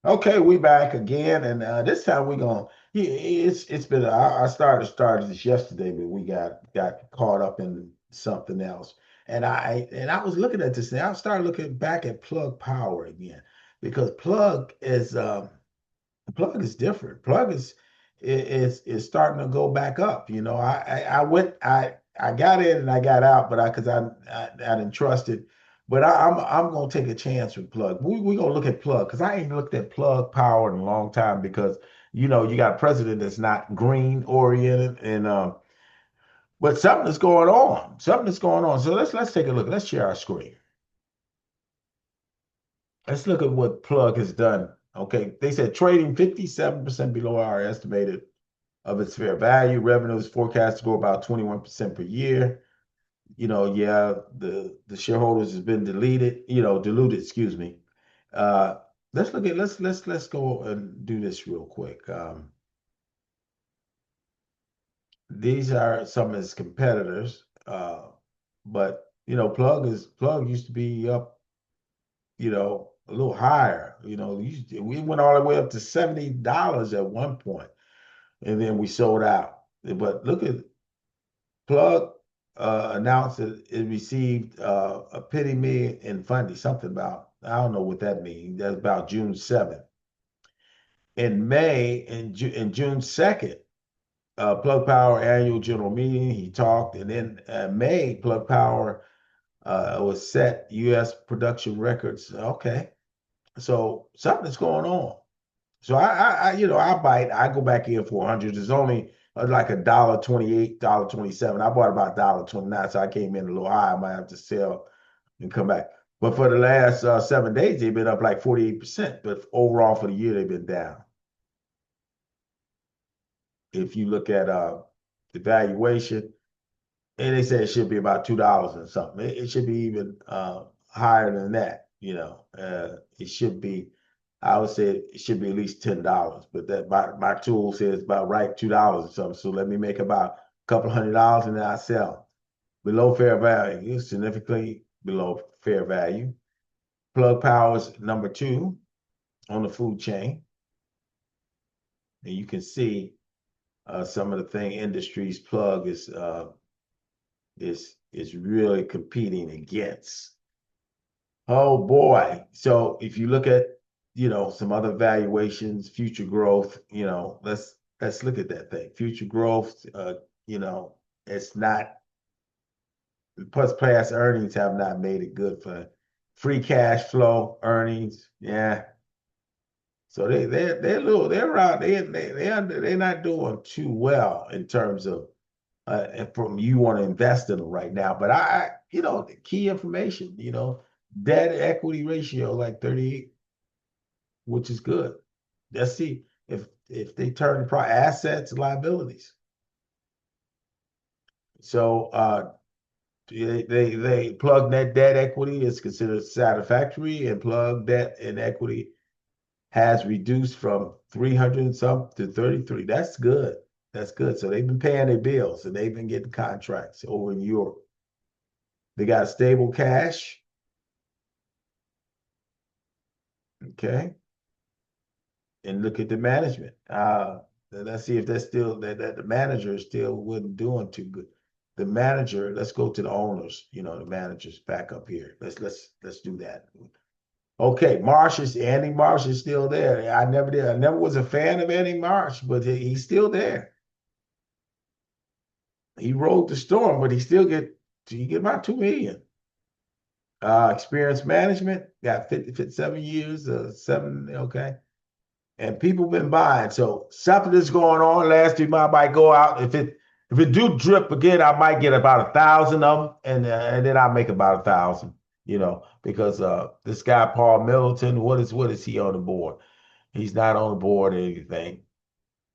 Okay, we back again, and this time we're gonna. Yeah, it's been. I started this yesterday, but we got caught up in something else, and I was looking at this thing. I started looking back at plug power again because plug is different. Plug is starting to go back up. You know, I went I got in and I got out, but I didn't trust it. But I'm gonna take a chance with plug. We gonna look at plug because I ain't looked at plug power in a long time because you know you got a president that's not green oriented and but something is going on. Something is going on. So let's take a look. Let's share our screen. Let's look at what plug has done. Okay, they said trading 57% below our estimated of its fair value. Revenue is forecast to grow about 21% per year. You know, yeah, the shareholders has been diluted, excuse me. Uh, let's go and do this real quick. These are some of his competitors, but you know, Plug used to be up, you know, a little higher. You know, we went all the way up to $70 at one point, and then we sold out. But look at Plug announced that it received a penny million in funding, something about, I don't know what that means. That's about June 7th. In May, in June 2nd, Plug Power annual general meeting, he talked, and then May, Plug Power was set U.S. production records. Okay, so something's going on. So I bite. I go back in for 100. It's only like a dollar 28, dollar 27. I bought about dollar 29, so I came in a little high. I might have to sell and come back. But for the last 7 days, they've been up like 48%. But overall for the year, they've been down. If you look at the valuation, and they said it should be about $2 and something. It should be even higher than that. You know, it should be. I would say it should be at least $10, but that my tool says about right $2 or something. So let me make about a couple $100 and then I sell below fair value, significantly below fair value. Plug Power is number two on the food chain, and you can see some of the thing industries Plug is really competing against. Oh boy. So if you look at, you know, some other valuations, future growth, you know, let's look at that thing. Future growth, you know, it's not plus past earnings have not made it good for free cash flow earnings. Yeah. So they're a little they're around they're not doing too well in terms of from you want to invest in them right now. But you know, the key information, you know, debt equity ratio like 38, which is good. Let's see if they turn assets liabilities. So they plug net debt equity is considered satisfactory, and plug debt and equity has reduced from 300 some to 33. That's good. That's good. So they've been paying their bills and they've been getting contracts over in Europe. They got stable cash. Okay. And look at the management. Let's see if that's still that the manager still wasn't doing too good. The manager, let's go to the owners, you know, the managers back up here. Let's do that. Okay, Andy Marsh is still there. I never was a fan of Andy Marsh, but he's still there. He rode the storm, but he get about 2 million. Experience management, got 57 years, okay. And people been buying. So something is going on. Last week I might go out. If it do drip again, I might get about 1,000 of them, and then I make about 1,000. You know, because this guy Paul Middleton, what is he on the board? He's not on the board or anything.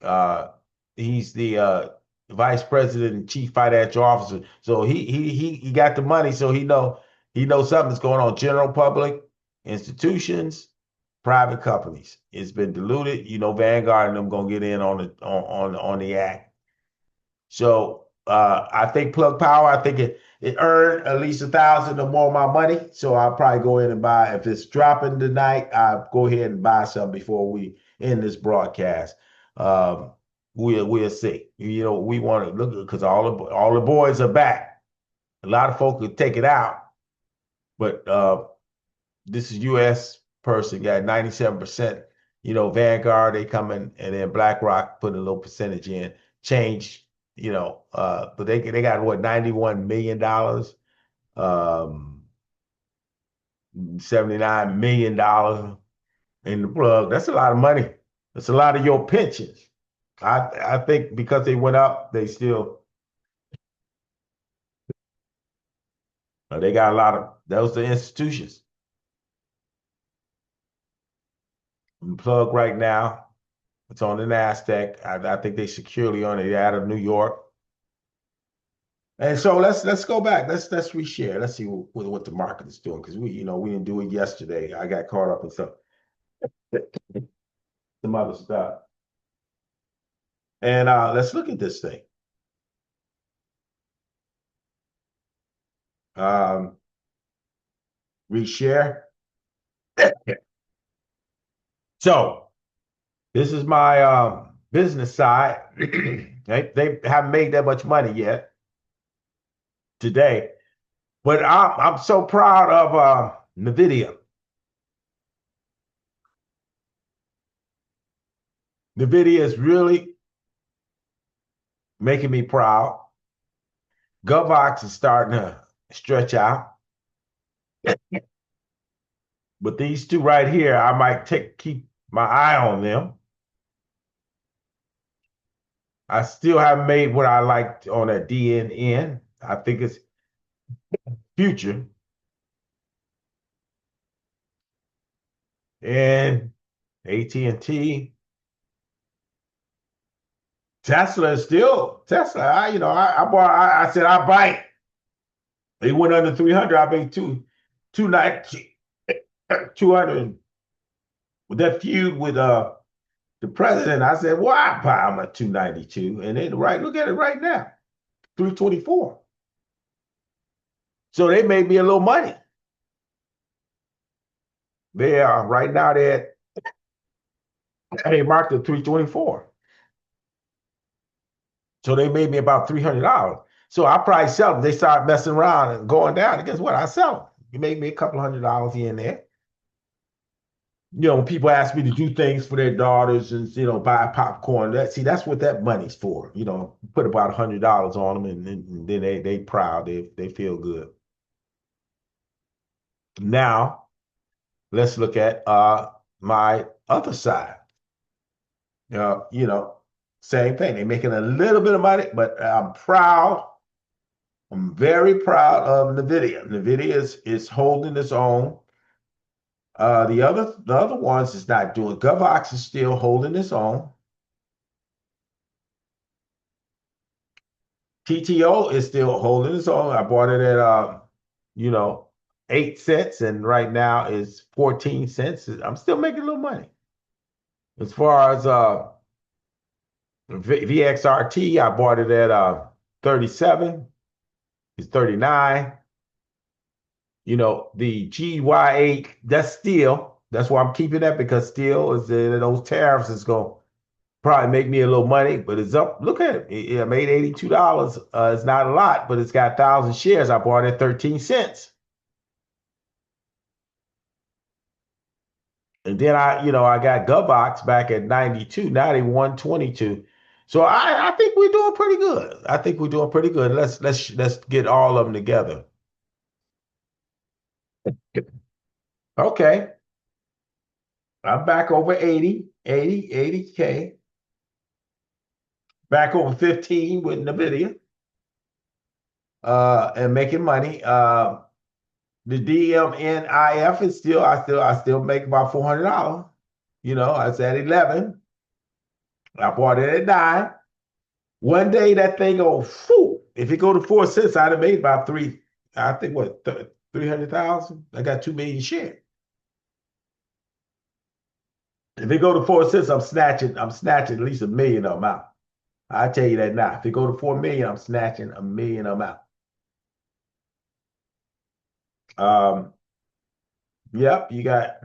Uh, he's the vice president and chief financial officer. So he got the money, so he knows something's going on. General public, institutions, private companies. It's been diluted. You know, Vanguard and them gonna get in on the act. So I think Plug Power, I think it earned at least 1,000 or more of my money. So I'll probably go in and buy. If it's dropping tonight, I'll go ahead and buy some before we end this broadcast. Um, we'll see. You know, we want to look because all the boys are back. A lot of folk could take it out, but this is U.S. person got 97%. You know, Vanguard, they come in, and then BlackRock put a little percentage in, change, but they got what, $91 million, um, $79 million in the plug. That's a lot of money. That's a lot of your pensions. I think because they went up, they still they got a lot of those the institutions. Plug right now. It's on the NASDAQ. I think they securely on it out of New York. And so let's go back. Let's reshare. Let's see what the market is doing because we didn't do it yesterday. I got caught up in some other stuff. And let's look at this thing. Um, reshare. So this is my business side. They haven't made that much money yet today, but I'm so proud of NVDA. NVIDIA is really making me proud. GovOx is starting to stretch out. But these two right here, I might keep my eye on them. I still haven't made what I liked on that DNN. I think it's future. And AT&T. Tesla is still Tesla. I said I bite. They went under 300. I made 200 with that feud with the president. I said, well, I buy them at 292. And then look at it right now, 324. So they made me a little money. They are right now they marked at 324. So they made me about $300. So I probably sell them. They start messing around and going down. And guess what? I sell them. You make me a couple $100 here and there. When people ask me to do things for their daughters and buy popcorn, that's what that money's for. Put about $100 on them, and then they proud. They feel good. Now let's look at my other side. Same thing. They're making a little bit of money, but I'm proud. I'm very proud of NVIDIA. NVIDIA is holding its own. The other ones is not doing. GovOx is still holding its own. TTO is still holding its own. I bought it at 8 cents, and right now it's 14 cents. I'm still making a little money. As far as VXRT, I bought it at 37. It's 39. The GY8, that's why I'm keeping that, because steel is those tariffs is going to probably make me a little money, but it's up. Look at it. I made $82. It's not a lot, but it's got 1,000 shares. I bought it at 13 cents. And then I got GovOx back at 92. Now they 122. So I think we're doing pretty good. I think we're doing pretty good. Let's get all of them together. Okay. I'm back over 80K. Back over 15 with NVIDIA. And making money. The DMNIF is I still make about $400. It's at 11. I bought it at 9. One day that thing goes, whew, if it go to 4 cents, I'd have made about 300,000. I got 2 million shares. If it go to 4 cents, I'm snatching at least 1 million of them out. I tell you that now. If it go to 4 million, I'm snatching a million. I'm out. Um, yep, you got.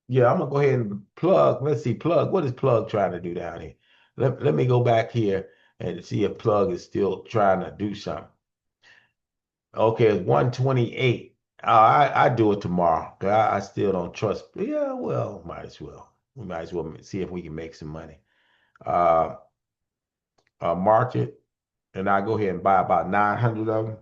Yeah, I'm gonna go ahead and plug. Let's see, plug. What is plug trying to do down here? Let me go back here and see if plug is still trying to do something. Okay, it's 128. I do it tomorrow. 'Cause I still don't trust. Yeah, well, might as well. We might as well see if we can make some money. Uh, market, and I go ahead and buy about 900 of them.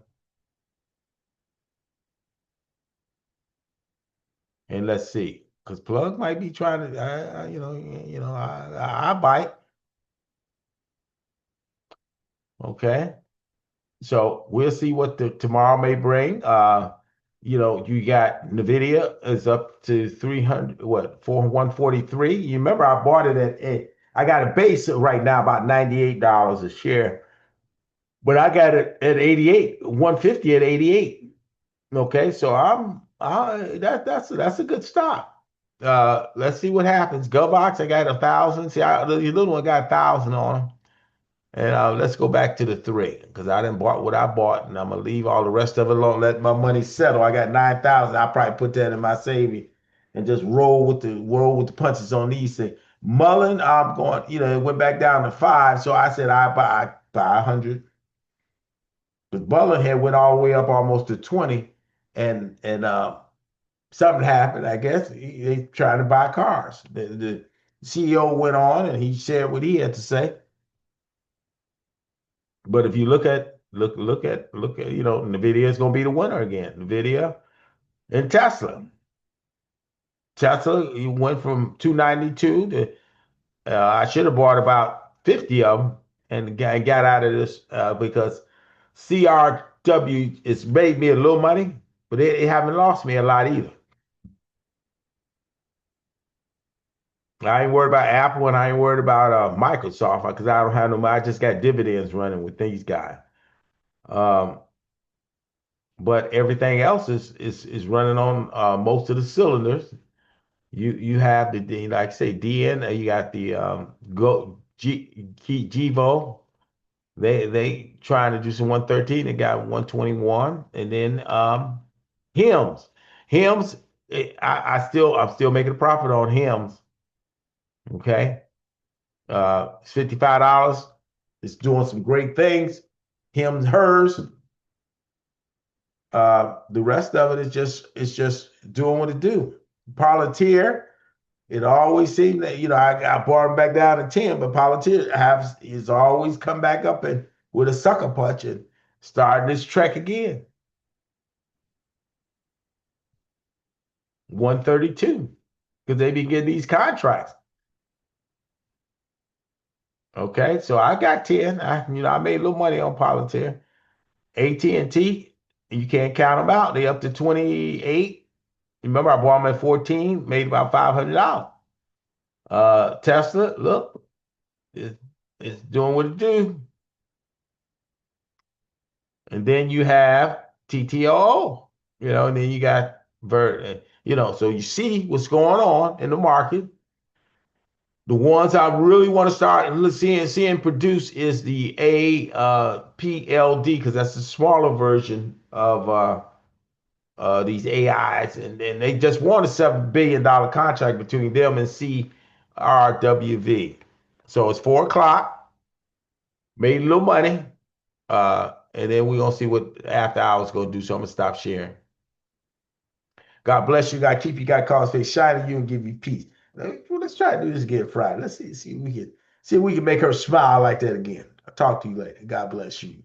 And let's see, because plug might be trying to, I bite. Okay. So we'll see what the tomorrow may bring. You got NVDA is up to 300, what, for 143. You remember I bought it I got a base right now about $98 a share, but I got it at 88, 150 at 88. Okay, so that's a good stop. Let's see what happens. GovOx, I got 1,000. See, the little one got 1,000 on them. And let's go back to the three because I didn't bought what I bought, and I'm gonna leave all the rest of it alone. Let my money settle. I got 9,000. I probably put that in my saving and just roll with the punches on these things. Mullen, I'm going. It went back down to 5, so I said I buy 100. But Mullen had went all the way up almost to 20, and something happened. I guess they trying to buy cars. The CEO went on and he shared what he had to say. But if you look at Nvidia is going to be the winner again. Nvidia and Tesla. Tesla you went from 292 to I should have bought about 50 of them and got out of this because CRW it's made me a little money, but they haven't lost me a lot either. I ain't worried about Apple and I ain't worried about Microsoft because I don't have no money. I just got dividends running with these guys. Um, but everything else is running on most of the cylinders. You have like I say DN. You got the Go Givo. They trying to do some 113. They got 121, and then Hims. Hims. I'm still making a profit on Hims. Okay, it's $55. It's doing some great things. Hims, hers. The rest of it is just doing what it do. Palantir, it always seemed that I brought him back down to 10, but Palantir is always come back up and with a sucker punch and starting this trek again. 132 because they be getting these contracts. Okay, so I got 10. I made a little money on Palantir. AT&T, you can't count them out. They up to 28. Remember, I bought them at 14, made about $500. Tesla, look, it's doing what it do. And then you have TTO, and then you got Vert, so you see what's going on in the market. The ones I really want to start and seeing produce is the APLD because that's the smaller version of these AIs, and they just won a $7 billion contract between them and CRWV. So it's 4 o'clock, made a little money, and then we're gonna see what after hours gonna do. So I'm gonna stop sharing. God bless you. God keep you. God cause face shine on you and give you peace. Let's try to do this again Friday. Let's see if we can make her smile like that again. I'll talk to you later. God bless you.